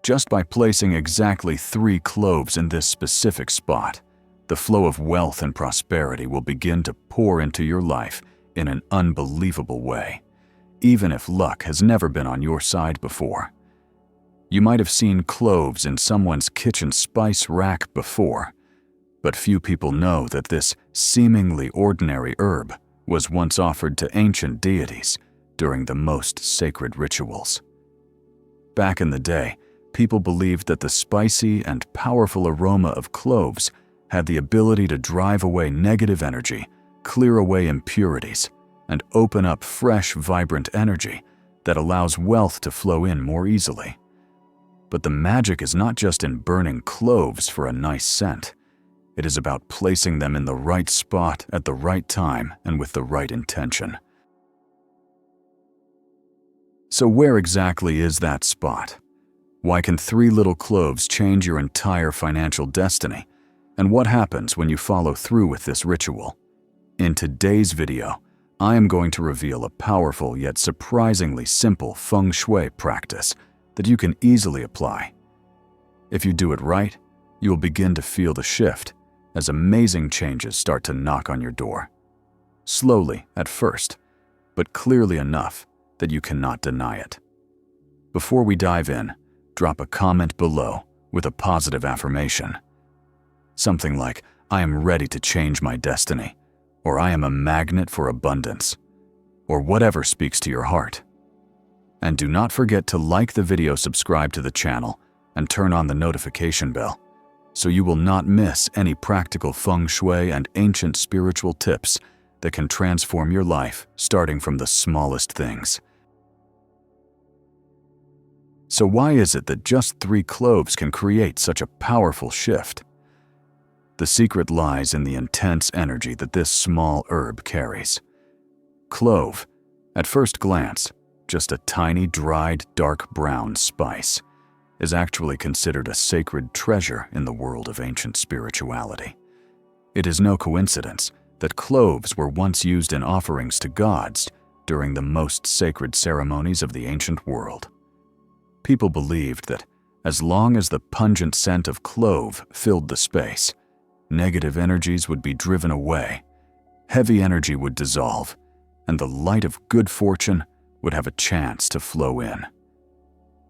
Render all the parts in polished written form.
Just by placing exactly 3 cloves in this specific spot, the flow of wealth and prosperity will begin to pour into your life in an unbelievable way, even if luck has never been on your side before. You might have seen cloves in someone's kitchen spice rack before, but few people know that this seemingly ordinary herb was once offered to ancient deities during the most sacred rituals. Back in the day, people believed that the spicy and powerful aroma of cloves had the ability to drive away negative energy, clear away impurities, and open up fresh, vibrant energy that allows wealth to flow in more easily. But the magic is not just in burning cloves for a nice scent. It is about placing them in the right spot at the right time and with the right intention. So where exactly is that spot? Why can 3 little cloves change your entire financial destiny? And what happens when you follow through with this ritual? In today's video, I am going to reveal a powerful yet surprisingly simple feng shui practice that you can easily apply. If you do it right, you will begin to feel the shift as amazing changes start to knock on your door. Slowly at first, but clearly enough that you cannot deny it. Before we dive in, drop a comment below with a positive affirmation. Something like, "I am ready to change my destiny," or "I am a magnet for abundance," or whatever speaks to your heart. And do not forget to like the video, subscribe to the channel, and turn on the notification bell, so you will not miss any practical feng shui and ancient spiritual tips that can transform your life, starting from the smallest things. So why is it that just 3 cloves can create such a powerful shift? The secret lies in the intense energy that this small herb carries. Clove, at first glance, just a tiny, dried, dark brown spice, is actually considered a sacred treasure in the world of ancient spirituality. It is no coincidence that cloves were once used in offerings to gods during the most sacred ceremonies of the ancient world. People believed that as long as the pungent scent of clove filled the space, negative energies would be driven away, heavy energy would dissolve, and the light of good fortune would have a chance to flow in.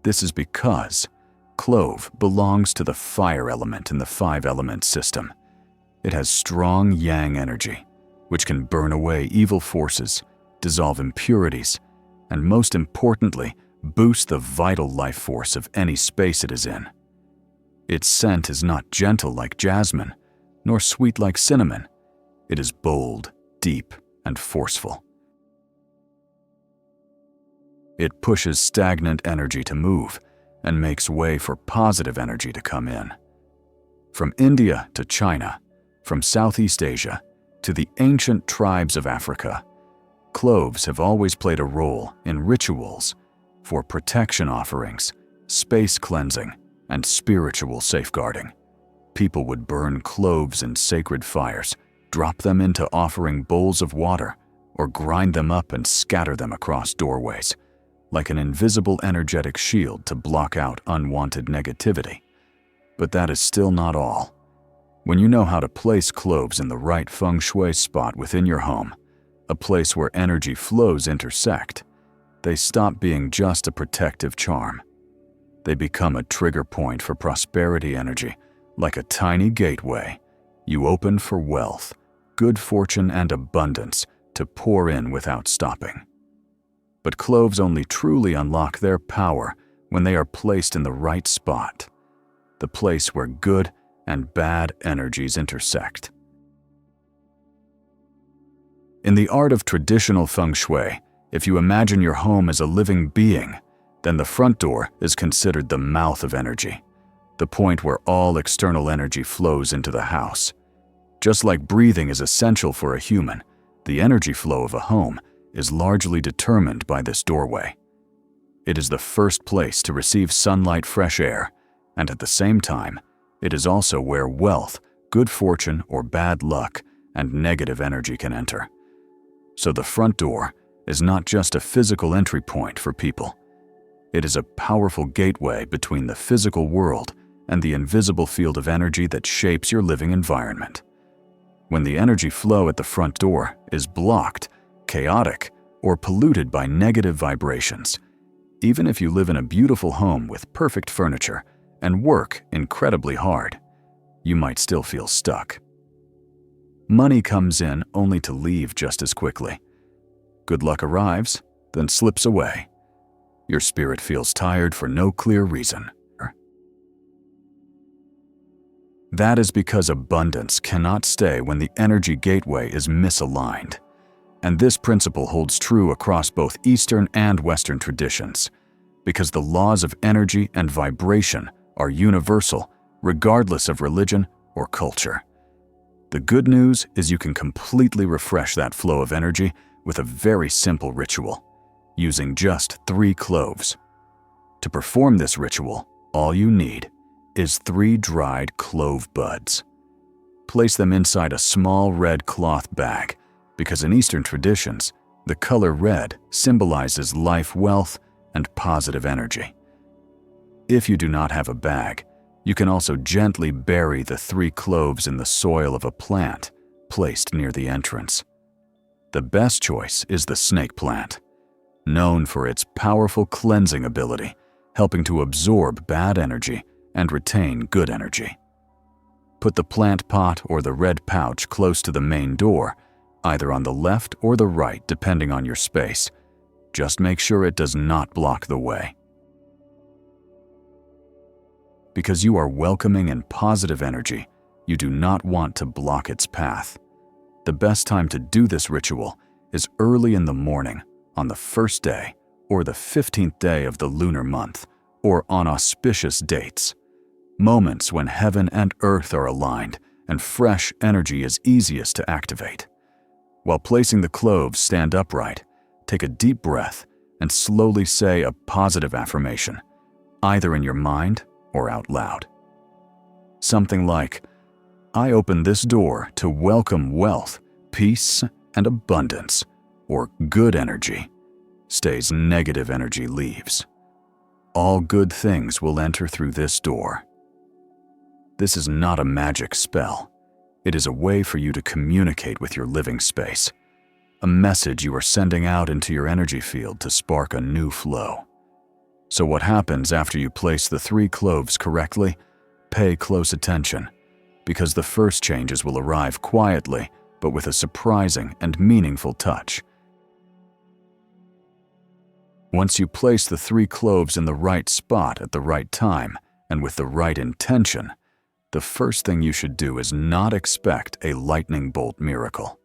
This is because clove belongs to the fire element in the 5-element system. It has strong yang energy, which can burn away evil forces, dissolve impurities, and most importantly, boost the vital life force of any space it is in. Its scent is not gentle like jasmine, nor sweet like cinnamon. It is bold, deep, and forceful. It pushes stagnant energy to move and makes way for positive energy to come in. From India to China, from Southeast Asia to the ancient tribes of Africa, cloves have always played a role in rituals for protection offerings, space cleansing, and spiritual safeguarding. People would burn cloves in sacred fires, drop them into offering bowls of water, or grind them up and scatter them across doorways, like an invisible energetic shield to block out unwanted negativity. But that is still not all. When you know how to place cloves in the right feng shui spot within your home, a place where energy flows intersect, they stop being just a protective charm. They become a trigger point for prosperity energy, like a tiny gateway you open for wealth, good fortune, and abundance to pour in without stopping. But cloves only truly unlock their power when they are placed in the right spot, the place where good and bad energies intersect. In the art of traditional feng shui, if you imagine your home as a living being, then the front door is considered the mouth of energy, the point where all external energy flows into the house. Just like breathing is essential for a human, the energy flow of a home is largely determined by this doorway. It is the first place to receive sunlight, fresh air, and at the same time, it is also where wealth, good fortune, or bad luck, and negative energy can enter. So the front door is not just a physical entry point for people. It is a powerful gateway between the physical world and the invisible field of energy that shapes your living environment. When the energy flow at the front door is blocked, chaotic, or polluted by negative vibrations, even if you live in a beautiful home with perfect furniture and work incredibly hard, you might still feel stuck. Money comes in only to leave just as quickly. Good luck arrives, then slips away. Your spirit feels tired for no clear reason. That is because abundance cannot stay when the energy gateway is misaligned. And this principle holds true across both Eastern and Western traditions, because the laws of energy and vibration are universal, regardless of religion or culture. The good news is you can completely refresh that flow of energy with a very simple ritual, using just 3 cloves. To perform this ritual, all you need is 3 dried clove buds. Place them inside a small red cloth bag, because in Eastern traditions, the color red symbolizes life, wealth, and positive energy. If you do not have a bag, you can also gently bury the 3 cloves in the soil of a plant placed near the entrance. The best choice is the snake plant, known for its powerful cleansing ability, helping to absorb bad energy and retain good energy. Put the plant pot or the red pouch close to the main door, either on the left or the right depending on your space. Just make sure it does not block the way. Because you are welcoming and positive energy, you do not want to block its path. The best time to do this ritual is early in the morning, on the first day or the 15th day of the lunar month, or on auspicious dates. Moments when heaven and earth are aligned and fresh energy is easiest to activate. While placing the cloves, stand upright, take a deep breath, and slowly say a positive affirmation, either in your mind or out loud. Something like, "I open this door to welcome wealth, peace, and abundance," or "good energy stays, negative energy leaves. All good things will enter through this door." This is not a magic spell. It is a way for you to communicate with your living space, a message you are sending out into your energy field to spark a new flow. So what happens after you place the 3 cloves correctly? Pay close attention, because the first changes will arrive quietly, but with a surprising and meaningful touch. Once you place the 3 cloves in the right spot at the right time and with the right intention, the first thing you should do is not expect a lightning bolt miracle.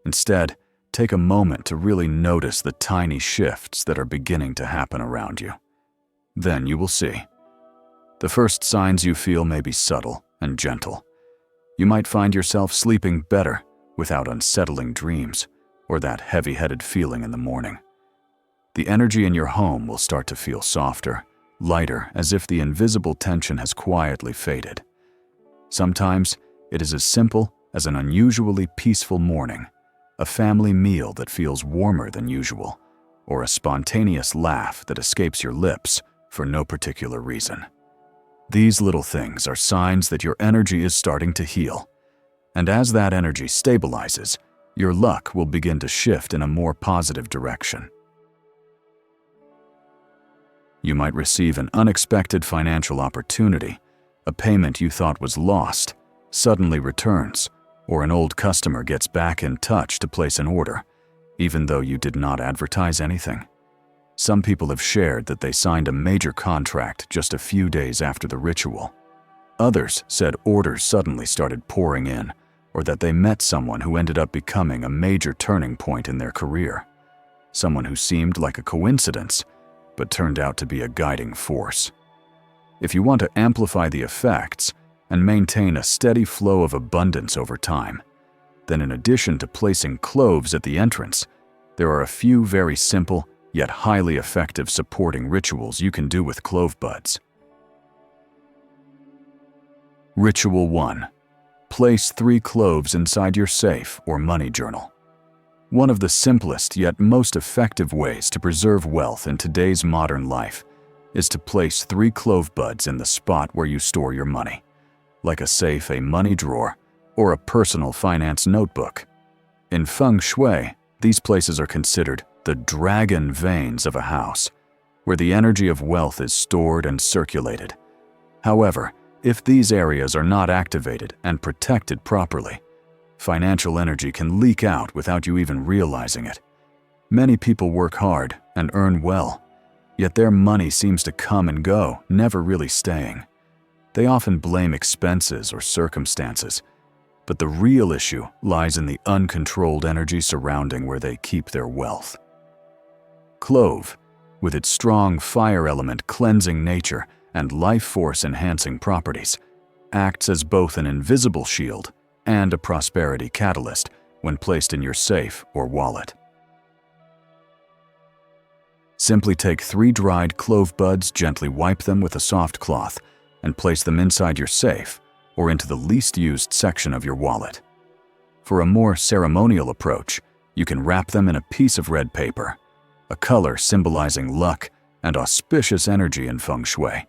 Instead, take a moment to really notice the tiny shifts that are beginning to happen around you. Then you will see. The first signs you feel may be subtle and gentle. You might find yourself sleeping better without unsettling dreams or that heavy-headed feeling in the morning. The energy in your home will start to feel softer, lighter, as if the invisible tension has quietly faded. Sometimes it is as simple as an unusually peaceful morning, a family meal that feels warmer than usual, or a spontaneous laugh that escapes your lips for no particular reason. These little things are signs that your energy is starting to heal, and as that energy stabilizes, your luck will begin to shift in a more positive direction. You might receive an unexpected financial opportunity. A payment you thought was lost suddenly returns, or an old customer gets back in touch to place an order, even though you did not advertise anything. Some people have shared that they signed a major contract just a few days after the ritual. Others said orders suddenly started pouring in, or that they met someone who ended up becoming a major turning point in their career. Someone who seemed like a coincidence, but turned out to be a guiding force. If you want to amplify the effects and maintain a steady flow of abundance over time, then in addition to placing cloves at the entrance, there are a few very simple yet highly effective supporting rituals you can do with clove buds. Ritual 1. Place 3 cloves inside your safe or money journal. One of the simplest yet most effective ways to preserve wealth in today's modern life is to place 3 clove buds in the spot where you store your money, like a safe, a money drawer, or a personal finance notebook. In feng shui, these places are considered the dragon veins of a house, where the energy of wealth is stored and circulated. However, if these areas are not activated and protected properly, financial energy can leak out without you even realizing it. Many people work hard and earn well, yet their money seems to come and go, never really staying. They often blame expenses or circumstances, but the real issue lies in the uncontrolled energy surrounding where they keep their wealth. Clove, with its strong fire element cleansing nature and life force enhancing properties, acts as both an invisible shield and a prosperity catalyst when placed in your safe or wallet. Simply take 3 dried clove buds, gently wipe them with a soft cloth, and place them inside your safe or into the least used section of your wallet. For a more ceremonial approach, you can wrap them in a piece of red paper, a color symbolizing luck and auspicious energy in feng shui,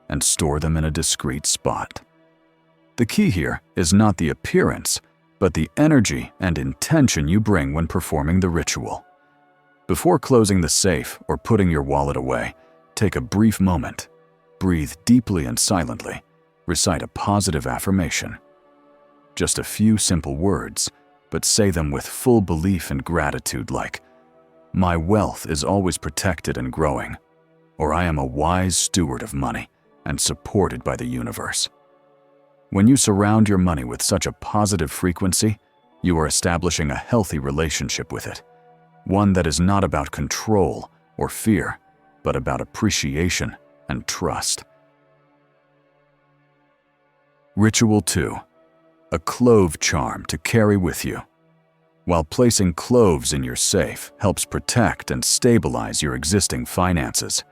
and store them in a discreet spot. The key here is not the appearance, but the energy and intention you bring when performing the ritual. Before closing the safe or putting your wallet away, take a brief moment. Breathe deeply and silently. Recite a positive affirmation. Just a few simple words, but say them with full belief and gratitude, like, "My wealth is always protected and growing," or "I am a wise steward of money and supported by the universe." When you surround your money with such a positive frequency, you are establishing a healthy relationship with it, one that is not about control or fear, but about appreciation and trust. Ritual 2. A clove charm to carry with you. While placing cloves in your safe helps protect and stabilize your existing finances,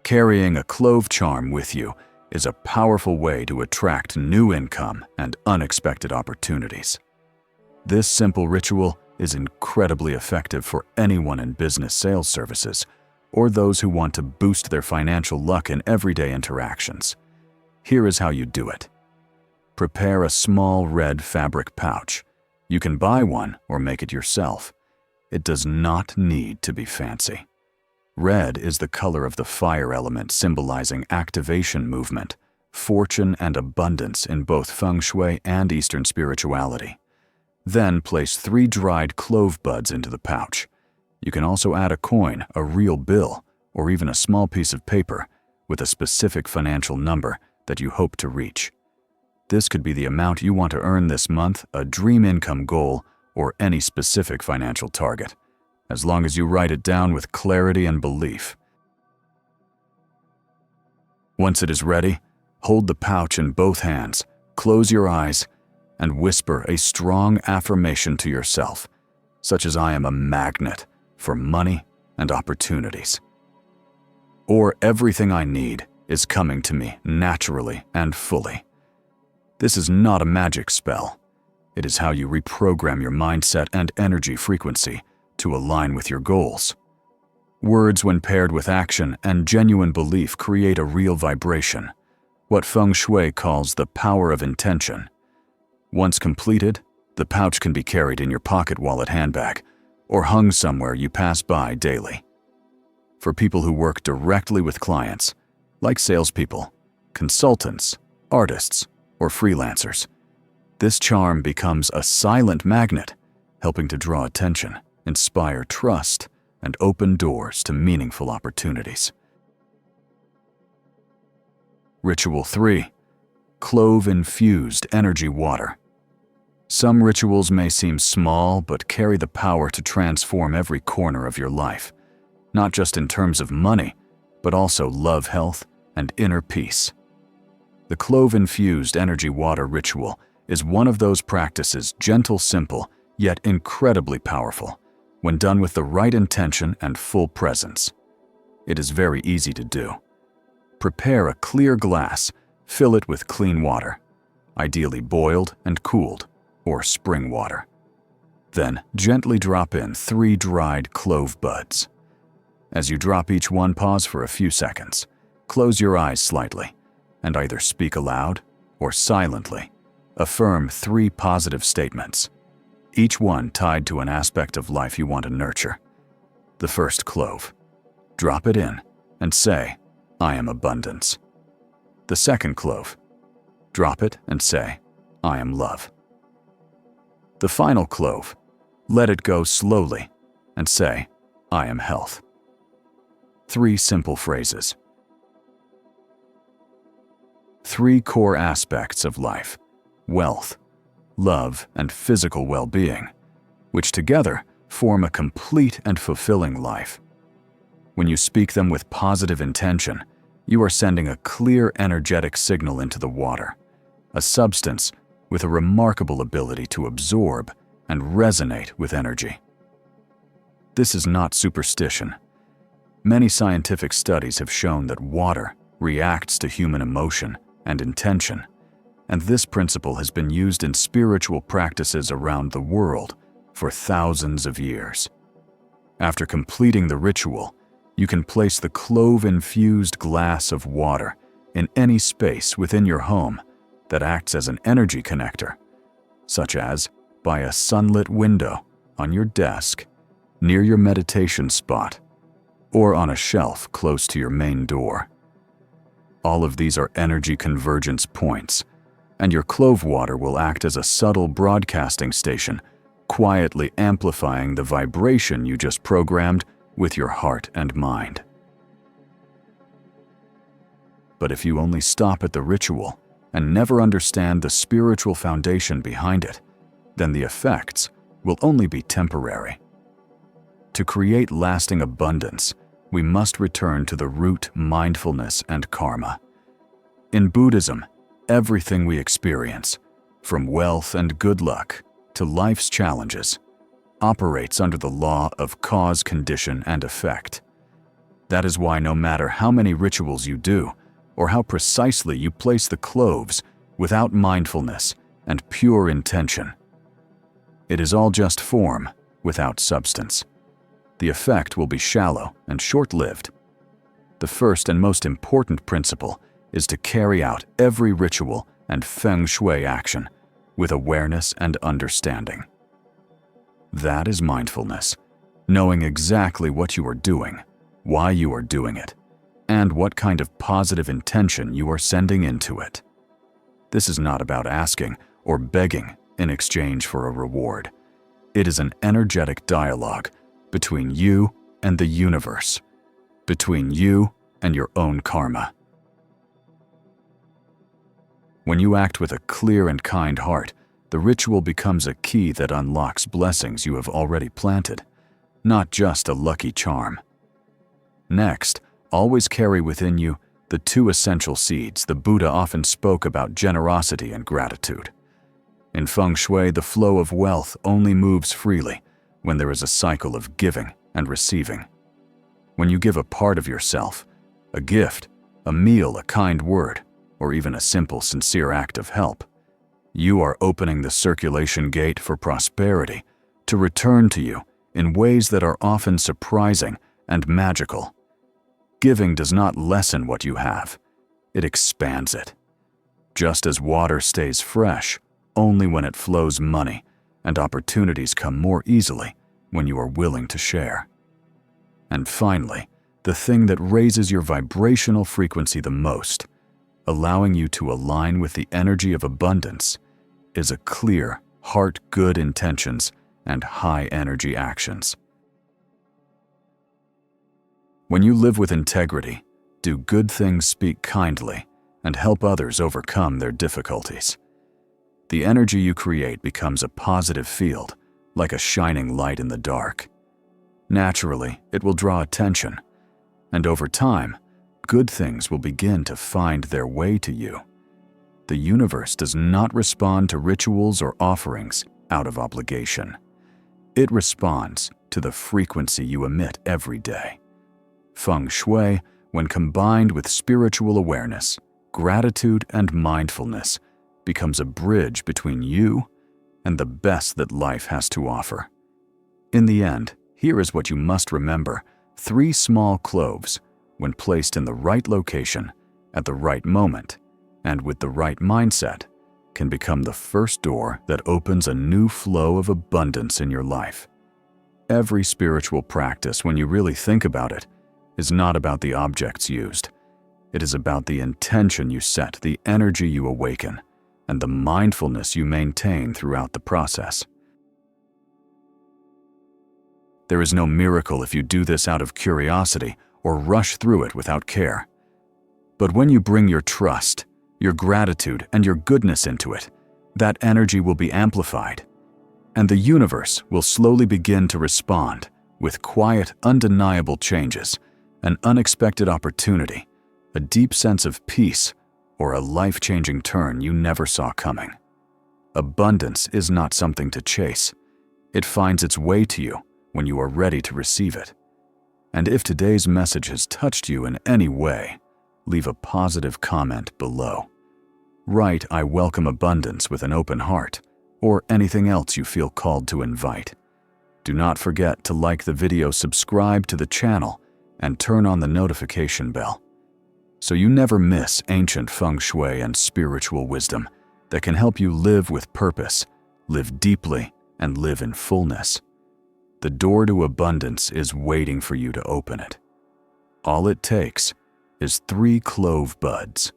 carrying a clove charm with you is a powerful way to attract new income and unexpected opportunities. This simple ritual is incredibly effective for anyone in business sales services or those who want to boost their financial luck in everyday interactions. Here is how you do it. Prepare a small red fabric pouch. You can buy one or make it yourself. It does not need to be fancy. Red is the color of the fire element, symbolizing activation, movement, fortune, and abundance in both feng shui and Eastern spirituality. Then place 3 dried clove buds into the pouch. You can also add a coin, a real bill, or even a small piece of paper with a specific financial number that you hope to reach. This could be the amount you want to earn this month, a dream income goal, or any specific financial target, as long as you write it down with clarity and belief. Once it is ready, hold the pouch in both hands, close your eyes, and whisper a strong affirmation to yourself, such as, "I am a magnet for money and opportunities," or "Everything I need is coming to me naturally and fully." This is not a magic spell. It is how you reprogram your mindset and energy frequency to align with your goals. Words, when paired with action and genuine belief, create a real vibration, what feng shui calls the power of intention. Once completed, the pouch can be carried in your pocket wallet handbag or hung somewhere you pass by daily. For people who work directly with clients, like salespeople, consultants, artists, or freelancers, this charm becomes a silent magnet, helping to draw attention, inspire trust, and open doors to meaningful opportunities. Ritual 3. Clove infused energy water. Some rituals may seem small, but carry the power to transform every corner of your life, not just in terms of money, but also love, health, and inner peace. The clove-infused energy water ritual is one of those practices, gentle, simple, yet incredibly powerful, when done with the right intention and full presence. It is very easy to do. Prepare a clear glass, fill it with clean water, ideally boiled and cooled, or spring water. Then gently drop in 3 dried clove buds. As you drop each one, pause for a few seconds, Close your eyes slightly and either speak aloud or silently. Affirm 3 positive statements, each one tied to an aspect of life you want to nurture. The first clove. Drop it in and say, I am abundance. The second clove. Drop it and say, I am love. The final clove. Let it go slowly and say, I am health. 3 simple phrases. 3 core aspects of life: wealth, love, and physical well-being, which together form a complete and fulfilling life. When you speak them with positive intention, you are sending a clear energetic signal into the water, a substance with a remarkable ability to absorb and resonate with energy. This is not superstition. Many scientific studies have shown that water reacts to human emotion and intention, and this principle has been used in spiritual practices around the world for thousands of years. After completing the ritual, you can place the clove-infused glass of water in any space within your home that acts as an energy connector, such as by a sunlit window, on your desk, near your meditation spot, or on a shelf close to your main door. All of these are energy convergence points, and your clove water will act as a subtle broadcasting station, quietly amplifying the vibration you just programmed with your heart and mind. But if you only stop at the ritual and never understand the spiritual foundation behind it, then the effects will only be temporary. To create lasting abundance, we must return to the root mindfulness and karma. In Buddhism, everything we experience, from wealth and good luck to life's challenges, operates under the law of cause, condition, and effect. That is why no matter how many rituals you do, or how precisely you place the cloves without mindfulness and pure intention, it is all just form without substance. The effect will be shallow and short-lived. The first and most important principle is to carry out every ritual and feng shui action with awareness and understanding. That is mindfulness, knowing exactly what you are doing, why you are doing it, and what kind of positive intention you are sending into it. This is not about asking or begging in exchange for a reward. It is an energetic dialogue between you and the universe, between you and your own karma. When you act with a clear and kind heart, the ritual becomes a key that unlocks blessings you have already planted, not just a lucky charm. Next, always carry within you the 2 essential seeds the Buddha often spoke about: generosity and gratitude. In feng shui, the flow of wealth only moves freely when there is a cycle of giving and receiving. When you give a part of yourself, a gift, a meal, a kind word, or even a simple, sincere act of help, you are opening the circulation gate for prosperity to return to you in ways that are often surprising and magical. Giving does not lessen what you have, it expands it. Just as water stays fresh only when it flows money, and opportunities come more easily when you are willing to share. And finally, the thing that raises your vibrational frequency the most, allowing you to align with the energy of abundance, is a clear, heart good intentions and high energy actions. When you live with integrity, do good things, speak kindly, and help others overcome their difficulties, the energy you create becomes a positive field, like a shining light in the dark. Naturally, it will draw attention, and over time, good things will begin to find their way to you. The universe does not respond to rituals or offerings out of obligation. It responds to the frequency you emit every day. Feng shui, when combined with spiritual awareness, gratitude, and mindfulness, becomes a bridge between you and the best that life has to offer. In the end, here is what you must remember: 3 small cloves, when placed in the right location, at the right moment, and with the right mindset, can become the first door that opens a new flow of abundance in your life. Every spiritual practice, when you really think about it, is not about the objects used. It is about the intention you set, the energy you awaken, and the mindfulness you maintain throughout the process. There is no miracle if you do this out of curiosity or rush through it without care. But when you bring your trust, your gratitude, and your goodness into it, that energy will be amplified, and the universe will slowly begin to respond with quiet, undeniable changes, an unexpected opportunity, a deep sense of peace, or a life-changing turn you never saw coming. Abundance is not something to chase. It finds its way to you when you are ready to receive it. And if today's message has touched you in any way, leave a positive comment below. Write "I welcome abundance" with an open heart, or anything else you feel called to invite. Do not forget to like the video, subscribe to the channel, and turn on the notification bell, so you never miss ancient feng shui and spiritual wisdom that can help you live with purpose, live deeply, and live in fullness. The door to abundance is waiting for you to open it. All it takes is 3 clove buds.